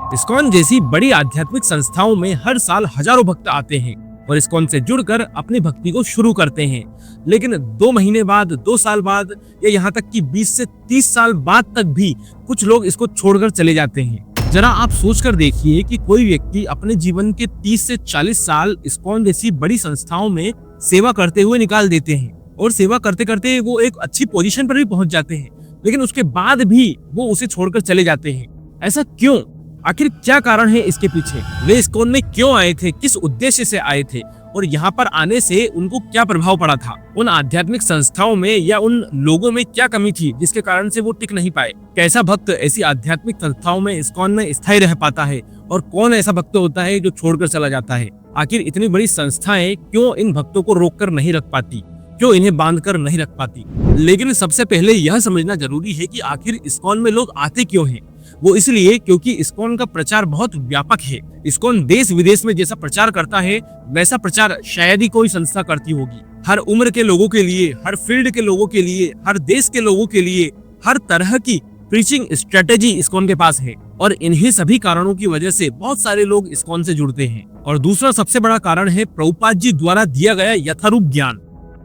ISKCON जैसी बड़ी आध्यात्मिक संस्थाओं में हर साल हजारों भक्त आते हैं और इस्कॉन से जुड़कर अपनी भक्ति को शुरू करते हैं। लेकिन 2 महीने बाद, 2 साल बाद या यहाँ तक कि 20 से 30 साल बाद तक भी कुछ लोग इसको छोड़कर चले जाते हैं। जरा आप सोचकर देखिए कि कोई व्यक्ति अपने जीवन के 30 से 40 साल इस्कॉन जैसी बड़ी संस्थाओं में सेवा करते हुए निकाल देते हैं और सेवा करते करते वो एक अच्छी पोजीशन पर भी पहुंच जाते हैं, लेकिन उसके बाद भी वो उसे छोड़कर चले जाते हैं। ऐसा क्यों? आखिर क्या कारण है इसके पीछे? वे इस्कॉन में क्यों आए थे? किस उद्देश्य से आए थे? और यहाँ पर आने से उनको क्या प्रभाव पड़ा था? उन आध्यात्मिक संस्थाओं में या उन लोगों में क्या कमी थी जिसके कारण से वो टिक नहीं पाए? कैसा भक्त ऐसी आध्यात्मिक संस्थाओं में, इस्कॉन में स्थायी रह पाता है और कौन ऐसा भक्त होता है जो छोड़कर चला जाता है? आखिर इतनी बड़ी संस्थाएं क्यों इन भक्तों को रोक कर नहीं रख पाती, क्यों इन्हें बांध कर नहीं रख पाती? लेकिन सबसे पहले यह समझना जरूरी है कि आखिर इस्कॉन में लोग आते क्यों हैं। वो इसलिए क्योंकि इस्कॉन का प्रचार बहुत व्यापक है। इस्कॉन देश विदेश में जैसा प्रचार करता है वैसा प्रचार शायद ही कोई संस्था करती होगी। हर उम्र के लोगों के लिए, हर फील्ड के लोगों के लिए, हर देश के लोगों के लिए हर तरह की प्रीचिंग स्ट्रेटेजी इस्कॉन के पास है और इन्हीं सभी कारणों की वजह से बहुत सारे लोग इस्कॉन से जुड़ते हैं। और दूसरा सबसे बड़ा कारण है प्रभुपाद जी द्वारा दिया गया यथारूप ज्ञान,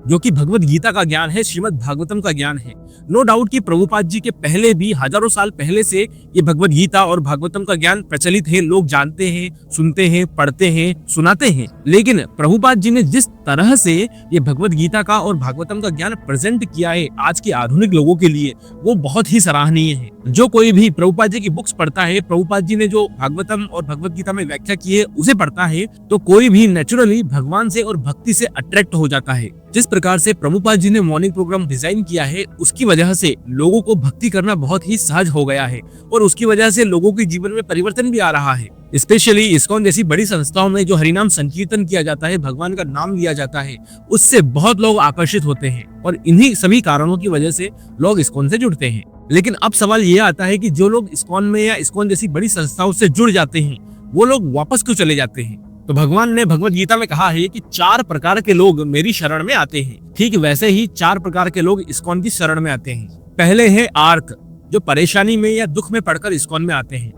जो कि भगवत गीता का ज्ञान है, श्रीमद् भागवतम का ज्ञान है। नो डाउट कि प्रभुपाद जी के पहले भी हजारों साल पहले से ये भगवत गीता और भागवतम का ज्ञान प्रचलित है, लोग जानते हैं, सुनते हैं, पढ़ते हैं, सुनाते हैं। लेकिन प्रभुपाद जी ने जिस तरह से ये भगवत गीता का और भागवतम का ज्ञान प्रेजेंट किया है आज के आधुनिक लोगों के लिए, वो बहुत ही सराहनीय है। जो कोई भी प्रभुपाद जी की बुक्स पढ़ता है, प्रभुपाद जी ने जो भागवतम और भगवत गीता में व्याख्या की है उसे पढ़ता है, तो कोई भी नेचुरली भगवान से और भक्ति से अट्रैक्ट हो जाता है। जिस प्रकार से प्रभुपाद जी ने मॉर्निंग प्रोग्राम डिजाइन किया है उसकी वजह से लोगों को भक्ति करना बहुत ही सहज हो गया है और उसकी वजह से लोगों के जीवन में परिवर्तन भी आ रहा है। स्पेशली इस्कॉन जैसी बड़ी संस्थाओं में जो हरिनाम संकीर्तन किया जाता है, भगवान का नाम लिया जाता है, उससे बहुत लोग आकर्षित होते हैं और इन्हीं सभी कारणों की वजह से लोग इस्कॉन से जुड़ते हैं। लेकिन अब सवाल ये आता है कि जो लोग इस्कॉन में या इस्कॉन जैसी बड़ी संस्थाओं से जुड़ जाते हैं वो लोग वापस क्यों चले जाते हैं? तो भगवान ने भगवत गीता में कहा है कि 4 प्रकार के लोग मेरी शरण में आते हैं। ठीक वैसे ही 4 प्रकार के लोग इस्कॉन की शरण में आते हैं। पहले है आर्त, जो परेशानी में या दुख में पड़कर इस्कॉन में आते हैं।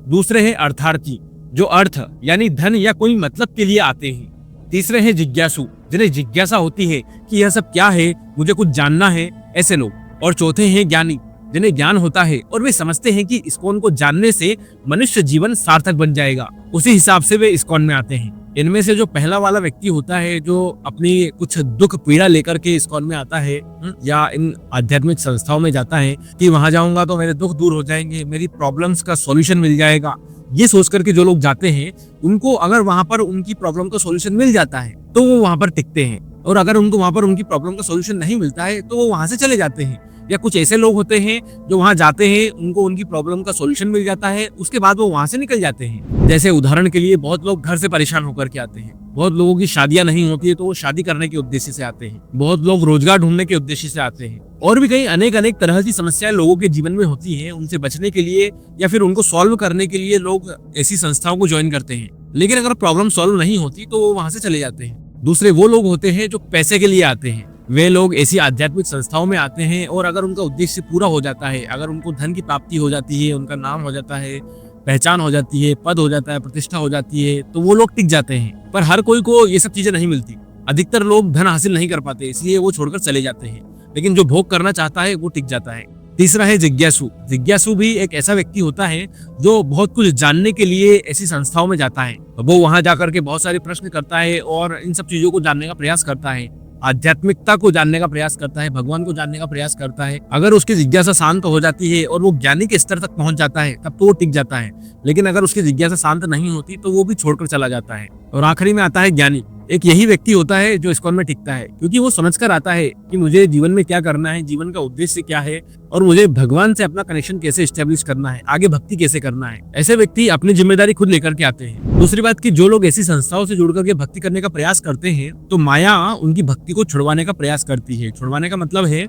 दूसरे है अर्थार्थी, जो अर्थ यानी धन या कोई मतलब के लिए आते हैं। तीसरे है जिज्ञासु, जिन्हें जिज्ञासा होती है कि यह सब क्या है, मुझे कुछ जानना है, ऐसे लोग। और चौथे हैं ज्ञानी, जिन्हें ज्ञान होता है और वे समझते हैं कि इस्कॉन को जानने से मनुष्य जीवन सार्थक बन जाएगा, उसी हिसाब से वे इस्कॉन में आते हैं। इनमें से जो पहला वाला व्यक्ति होता है जो अपनी कुछ दुख पीड़ा लेकर के इस्कॉन में आता है या इन आध्यात्मिक संस्थाओं में जाता है कि वहां जाऊंगा तो मेरे दुख दूर हो जाएंगे, मेरी प्रॉब्लम्स का सॉल्यूशन मिल जाएगा, ये सोच करके जो लोग जाते हैं उनको अगर वहां पर उनकी प्रॉब्लम का सॉल्यूशन मिल जाता है तो वो वहां पर टिकते हैं, और अगर उनको वहां पर उनकी प्रॉब्लम का सॉल्यूशन नहीं मिलता है तो वो वहां से चले जाते हैं। या कुछ ऐसे लोग होते हैं जो वहां जाते हैं, उनको उनकी प्रॉब्लम का सॉल्यूशन मिल जाता है, उसके बाद वो वहां से निकल जाते हैं। जैसे उदाहरण के लिए बहुत लोग घर से परेशान होकर के आते हैं, बहुत लोगों की शादियां नहीं होती है तो वो शादी करने के उद्देश्य से आते हैं, बहुत लोग रोजगार ढूंढने के उद्देश्य से आते हैं, और भी कई अनेक तरह की समस्याएं लोगों के जीवन में होती है। उनसे बचने के लिए या फिर उनको सॉल्व करने के लिए लोग ऐसी संस्थाओं को ज्वाइन करते हैं। लेकिन अगर प्रॉब्लम सॉल्व नहीं होती तो वो वहां से चले जाते हैं। दूसरे वो लोग होते हैं जो पैसे के लिए आते हैं। वे लोग ऐसी आध्यात्मिक संस्थाओं में आते हैं और अगर उनका उद्देश्य पूरा हो जाता है, अगर उनको धन की प्राप्ति हो जाती है, उनका नाम हो जाता है, पहचान हो जाती है, पद हो जाता है, प्रतिष्ठा हो जाती है, तो वो लोग टिक जाते हैं। पर हर कोई को ये सब चीजें नहीं मिलती। अधिकतर लोग धन हासिल नहीं कर पाते, इसलिए वो छोड़कर चले जाते हैं। लेकिन जो भोग करना चाहता है वो टिक जाता है। तीसरा है जिज्ञासु। जिज्ञासु भी एक ऐसा व्यक्ति होता है जो बहुत कुछ जानने के लिए ऐसी संस्थाओं में जाता है। वो वहां जाकर के बहुत सारे प्रश्न करता है और इन सब चीजों को जानने का प्रयास करता है, आध्यात्मिकता को जानने का प्रयास करता है, भगवान को जानने का प्रयास करता है। अगर उसकी जिज्ञासा शांत हो जाती है और वो ज्ञानी के स्तर तक पहुंच जाता है तब तो वो टिक जाता है। लेकिन अगर उसकी जिज्ञासा शांत नहीं होती तो वो भी छोड़कर चला जाता है। और आखिरी में आता है ज्ञानी। एक यही व्यक्ति होता है जो इस्कॉन में टिकता है, क्योंकि वो समझकर आता है कि मुझे जीवन में क्या करना है, जीवन का उद्देश्य क्या है और मुझे भगवान से अपना कनेक्शन कैसे एस्टेब्लिश करना है, आगे भक्ति कैसे करना है। ऐसे व्यक्ति अपनी जिम्मेदारी खुद लेकर के आते हैं। दूसरी बात कि जो लोग ऐसी संस्थाओं से जुड़ करके भक्ति करने का प्रयास करते हैं तो माया उनकी भक्ति को छुड़वाने का प्रयास करती है। छुड़वाने का मतलब है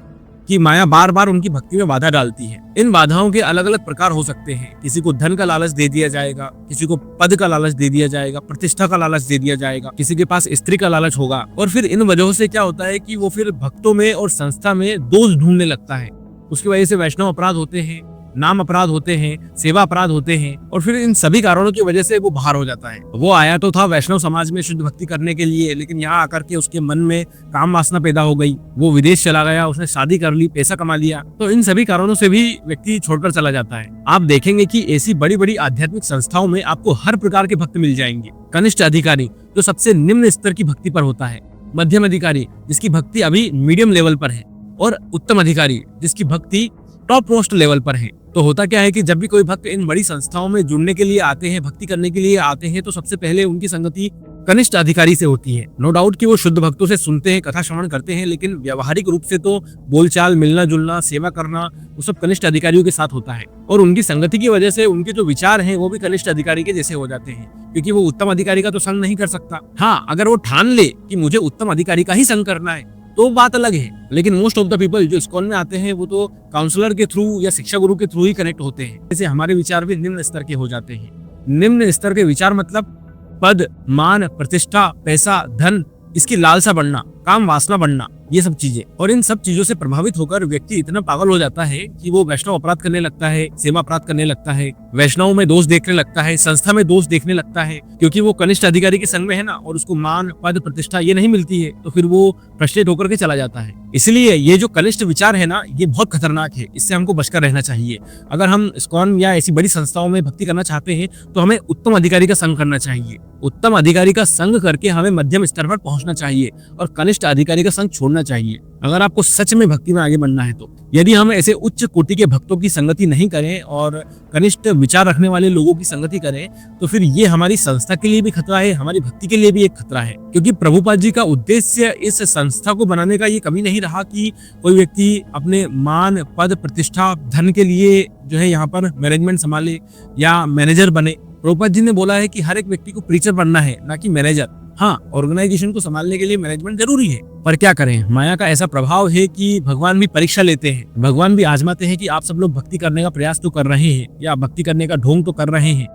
कि माया बार बार उनकी भक्ति में बाधा डालती है। इन बाधाओं के अलग अलग प्रकार हो सकते हैं। किसी को धन का लालच दे दिया जाएगा, किसी को पद का लालच दे दिया जाएगा, प्रतिष्ठा का लालच दे दिया जाएगा, किसी के पास स्त्री का लालच होगा। और फिर इन वजहों से क्या होता है कि वो फिर भक्तों में और संस्था में दोष ढूंढने लगता है। उसकी वजह से वैष्णव अपराध होते हैं, नाम अपराध होते हैं, सेवा अपराध होते हैं, और फिर इन सभी कारणों की वजह से वो बाहर हो जाता है। वो आया तो था वैष्णव समाज में शुद्ध भक्ति करने के लिए, लेकिन यहाँ आकर के उसके मन में काम वासना पैदा हो गई, वो विदेश चला गया, उसने शादी कर ली, पैसा कमा लिया, तो इन सभी कारणों से भी व्यक्ति छोड़कर चला जाता है। आप देखेंगे कि ऐसी बड़ी बड़ी आध्यात्मिक संस्थाओं में आपको हर प्रकार के भक्त मिल जाएंगे। कनिष्ठ अधिकारी जो सबसे निम्न स्तर की भक्ति पर होता है, मध्यम अधिकारी जिसकी भक्ति अभी मीडियम लेवल पर है, और उत्तम अधिकारी जिसकी भक्ति टॉप मोस्ट लेवल पर है। तो होता क्या है कि जब भी कोई भक्त इन बड़ी संस्थाओं में जुड़ने के लिए आते हैं, भक्ति करने के लिए आते हैं, तो सबसे पहले उनकी संगति कनिष्ठ अधिकारी से होती है। नो डाउट कि वो शुद्ध भक्तों से सुनते हैं, कथा श्रवण करते हैं, लेकिन व्यवहारिक रूप से तो बोलचाल, मिलना जुलना, सेवा करना, वो सब कनिष्ठ अधिकारियों के साथ होता है। और उनकी संगति की वजह से उनके जो विचार हैं वो भी कनिष्ठ अधिकारी के जैसे हो जाते हैं, क्योंकि वो उत्तम अधिकारी का तो संग नहीं कर सकता। हाँ, अगर वो ठान ले कि मुझे उत्तम अधिकारी का ही संग करना है तो बात अलग है, लेकिन मोस्ट ऑफ द पीपल जो इस्कॉन में आते हैं वो तो काउंसलर के थ्रू या शिक्षा गुरु के थ्रू ही कनेक्ट होते हैं। जैसे हमारे विचार भी निम्न स्तर के हो जाते हैं। निम्न स्तर के विचार मतलब पद, मान, प्रतिष्ठा, पैसा, धन, इसकी लालसा बढ़ना, काम वासना बढ़ना, ये सब चीजें। और इन सब चीजों से प्रभावित होकर व्यक्ति इतना पागल हो जाता है कि वो वैष्णव अपराध करने लगता है, सेवा अपराध करने लगता है, वैष्णव में दोष देखने लगता है, संस्था में दोष देखने लगता है, क्योंकि वो कनिष्ठ अधिकारी के संग में है ना, और उसको मान, पद, प्रतिष्ठा ये नहीं मिलती है, तो फिर वो फ्रस्ट्रेट होकर के चला जाता है। इसलिए ये जो कनिष्ठ विचार है ना, ये बहुत खतरनाक है, इससे हमको बचकर रहना चाहिए। अगर हम इस्कॉन या ऐसी बड़ी संस्थाओं में भक्ति करना चाहते हैं तो हमें उत्तम अधिकारी का संग करना चाहिए। उत्तम अधिकारी का संग करके हमें मध्यम स्तर पर पहुंचना चाहिए और कनिष्ठ अधिकारी का संग छोड़ना चाहिए, अगर आपको सच में भक्ति में आगे बढ़ना है तो। यदि हम ऐसे उच्च कोटि के भक्तों की संगति नहीं करें और कनिष्ठ विचार रखने वाले लोगों की संगति करें, तो फिर ये हमारी संस्था के लिए भी खतरा है, हमारी भक्ति के लिए भी एक खतरा है। क्योंकि प्रभुपाद जी का उद्देश्य इस संस्था को बनाने का ये कभी नहीं रहा कि कोई व्यक्ति अपने मान, पद, प्रतिष्ठा, धन के लिए जो है यहाँ पर मैनेजमेंट संभाले या मैनेजर बने। प्रभुपाद जी ने बोला है कि हर एक व्यक्ति को प्रीचर बनना है, ना कि मैनेजर। हाँ, ऑर्गेनाइजेशन को संभालने के लिए मैनेजमेंट जरूरी है, पर क्या करें, माया का ऐसा प्रभाव है कि भगवान भी परीक्षा लेते हैं, भगवान भी आजमाते हैं कि आप सब लोग भक्ति करने का प्रयास तो कर रहे हैं या भक्ति करने का ढोंग तो कर रहे हैं,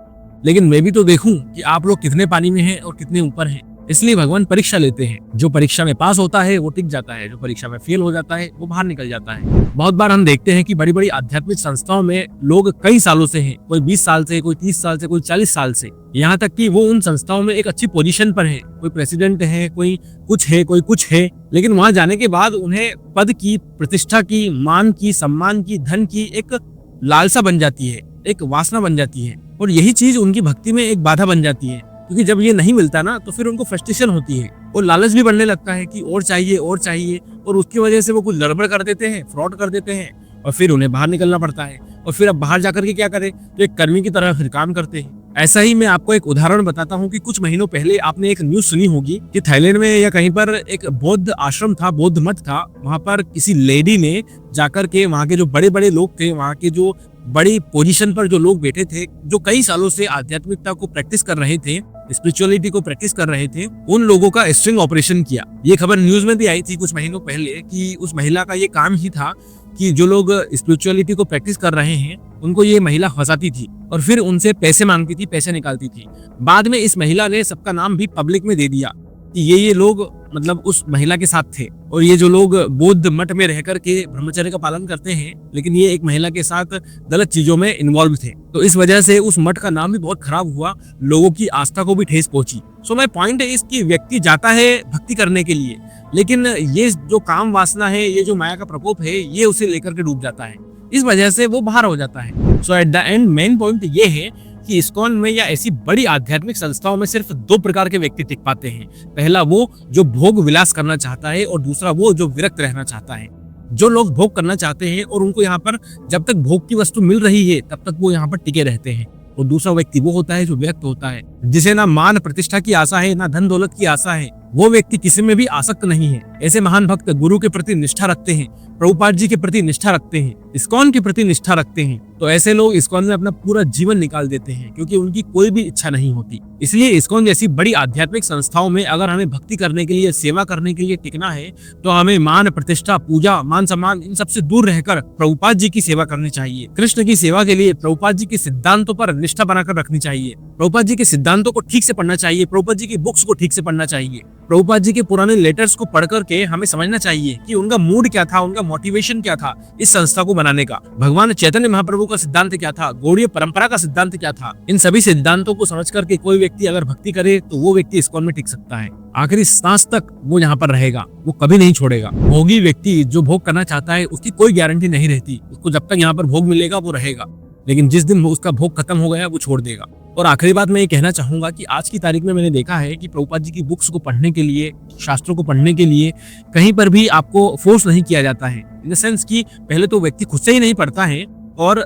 लेकिन मैं भी तो देखूं कि आप लोग कितने पानी में हैं और कितने ऊपर हैं। इसलिए भगवान परीक्षा लेते हैं। जो परीक्षा में पास होता है वो टिक जाता है, जो परीक्षा में फेल हो जाता है वो बाहर निकल जाता है। बहुत बार हम देखते हैं कि बड़ी बड़ी आध्यात्मिक संस्थाओं में लोग कई सालों से हैं, कोई 20 साल से, कोई 30 साल से, कोई 40 साल से, यहाँ तक कि वो उन संस्थाओं में एक अच्छी पोजीशन पर है, कोई प्रेसिडेंट है, कोई कुछ है, कोई कुछ है, लेकिन वहां जाने के बाद उन्हें पद की, प्रतिष्ठा की, मान की, सम्मान की, धन की एक लालसा बन जाती है, एक वासना बन जाती है, और यही चीज उनकी भक्ति में एक बाधा बन जाती है। क्योंकि जब ये नहीं मिलता ना, तो फिर उनको फ्रस्ट्रेशन होती है और लालच भी बढ़ने लगता है कि और चाहिए और चाहिए, और उसकी वजह से वो कुछ गड़बड़ कर देते हैं, फ्रॉड कर देते हैं, और फिर उन्हें बाहर निकलना पड़ता है। और फिर अब बाहर जाकर के क्या करें, तो एक कर्मी की तरह फिर काम करते हैं। ऐसा ही मैं आपको एक उदाहरण बताता हूँ कि कुछ महीनों पहले आपने एक न्यूज सुनी होगी कि थाईलैंड में या कहीं पर एक बौद्ध आश्रम था, बौद्ध मठ था, वहां पर किसी लेडी ने जाकर के वहां के जो बड़े बड़े लोग थे, वहां के जो बड़ी पोजीशन पर जो लोग बैठे थे, जो कई सालों से आध्यात्मिकता को प्रैक्टिस कर रहे थे, स्पिरिचुअलिटी को प्रैक्टिस कर रहे थे, उन लोगों का स्ट्रिंग ऑपरेशन किया। ये खबर न्यूज में भी आई थी कुछ महीनों पहले कि उस महिला का ये काम ही था कि जो लोग स्पिरिचुअलिटी को प्रैक्टिस कर रहे हैं उनको ये महिला फंसाती थी और फिर उनसे पैसे मांगती थी, पैसे निकालती थी। बाद में इस महिला ने सबका नाम भी पब्लिक में दे दिया कि ये लोग मतलब उस महिला के साथ थे, और ये जो लोग बौद्ध मठ में रह कर के ब्रह्मचर्य का पालन करते हैं, लेकिन ये एक महिला के साथ गलत चीजों में इन्वॉल्व थे। तो इस वजह से उस मठ का नाम भी बहुत खराब हुआ, लोगों की आस्था को भी ठेस पहुंची। सो माय पॉइंट है इसकी, व्यक्ति जाता है भक्ति करने के लिए, लेकिन ये जो काम वासना है, ये जो माया का प्रकोप है, ये उसे लेकर के डूब जाता है, इस वजह से वो बाहर हो जाता है। So at the end main point ये है कि इस्कॉन में या ऐसी बड़ी आध्यात्मिक संस्थाओं में सिर्फ दो प्रकार के व्यक्ति टिक पाते हैं। पहला वो जो भोग विलास करना चाहता है, और दूसरा वो जो विरक्त रहना चाहता है। जो लोग भोग करना चाहते हैं और उनको यहाँ पर जब तक भोग की वस्तु मिल रही है तब तक वो यहाँ पर टिके रहते हैं, और दूसरा व्यक्ति वो होता है जो विरक्त होता है, जिसे ना मान प्रतिष्ठा की आशा है, ना धन दौलत की आशा है। वो व्यक्ति किसी में भी आसक्त नहीं है। ऐसे महान भक्त गुरु के प्रति निष्ठा रखते हैं, प्रभुपाद जी के प्रति निष्ठा रखते हैं, इस्कॉन के प्रति निष्ठा रखते हैं। तो ऐसे लोग इस्कॉन में अपना पूरा जीवन निकाल देते हैं, क्योंकि उनकी कोई भी इच्छा नहीं होती। इसलिए इस्कॉन जैसी बड़ी आध्यात्मिक संस्थाओं में अगर हमें भक्ति करने के लिए, सेवा करने के लिए टिकना है, तो हमें मान प्रतिष्ठा, पूजा, मान सम्मान, इन सबसे दूर रहकर प्रभुपाद जी की सेवा करनी चाहिए। कृष्ण की सेवा के लिए प्रभुपाद जी के सिद्धांतों पर निष्ठा बनाकर रखनी चाहिए, प्रभुपाद जी के सिद्धांतों को ठीक से पढ़ना चाहिए, प्रभुपाद जी की बुक्स को ठीक से पढ़ना चाहिए। प्रभुपाद जी के पुराने लेटर्स को पढ़ करके हमें समझना चाहिए कि उनका मूड क्या था, उनका मोटिवेशन क्या था इस संस्था को बनाने का। भगवान चैतन्य महाप्रभु का सिद्धांत क्या था, गौड़ीय परंपरा का सिद्धांत क्या था। इन सभी सिद्धांतों को समझ करके कोई व्यक्ति अगर भक्ति करे तो वो व्यक्ति इस्कॉन में टिक सकता है। आखिरी सांस तक वो यहाँ पर रहेगा, वो कभी नहीं छोड़ेगा। भोगी व्यक्ति जो भोग करना चाहता है उसकी कोई गारंटी नहीं रहती, उसको जब तक यहाँ पर भोग मिलेगा वो रहेगा, लेकिन जिस दिन उसका भोग खत्म हो गया वो छोड़ देगा। और आखिरी बात मैं ये कहना चाहूंगा कि आज की तारीख में मैंने देखा है कि प्रभुपाद जी की बुक्स को पढ़ने के लिए, शास्त्रों को पढ़ने के लिए कहीं पर भी आपको फोर्स नहीं किया जाता है। इन द सेंस कि पहले तो व्यक्ति खुद से ही नहीं पढ़ता है और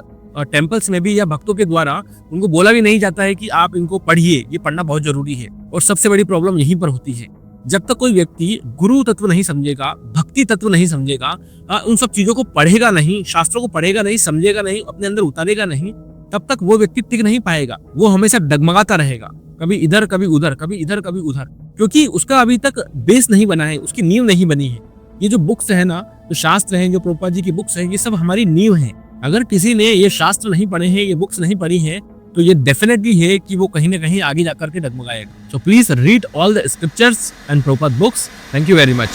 टेम्पल्स में भी या भक्तों के द्वारा उनको बोला भी नहीं जाता है कि आप इनको पढ़िए, ये पढ़ना बहुत जरूरी है। और सबसे बड़ी प्रॉब्लम यहीं पर होती है, जब तक कोई व्यक्ति गुरु तत्व नहीं समझेगा, भक्ति तत्व नहीं समझेगा, उन सब चीजों को पढ़ेगा नहीं, शास्त्रों को पढ़ेगा नहीं, समझेगा नहीं, अपने अंदर उतारेगा नहीं, तब तक वो व्यक्ति टिक नहीं पाएगा। वो हमेशा डगमगाता रहेगा, कभी इधर कभी उधर, कभी इधर कभी उधर, क्योंकि उसका अभी तक बेस नहीं बना है, उसकी नींव नहीं बनी है। ये जो बुक्स है ना, जो शास्त्र हैं, जो प्रभुपाद जी की बुक्स हैं, ये सब हमारी नींव है। अगर किसी ने ये शास्त्र नहीं पढ़े हैं, ये बुक्स नहीं पढ़ी हैं, तो ये डेफिनेटली है कि वो कहीं ना कहीं आगे जाकर के डगमगाएगा। So please read all the scriptures and Prabhupad books. Thank you very much.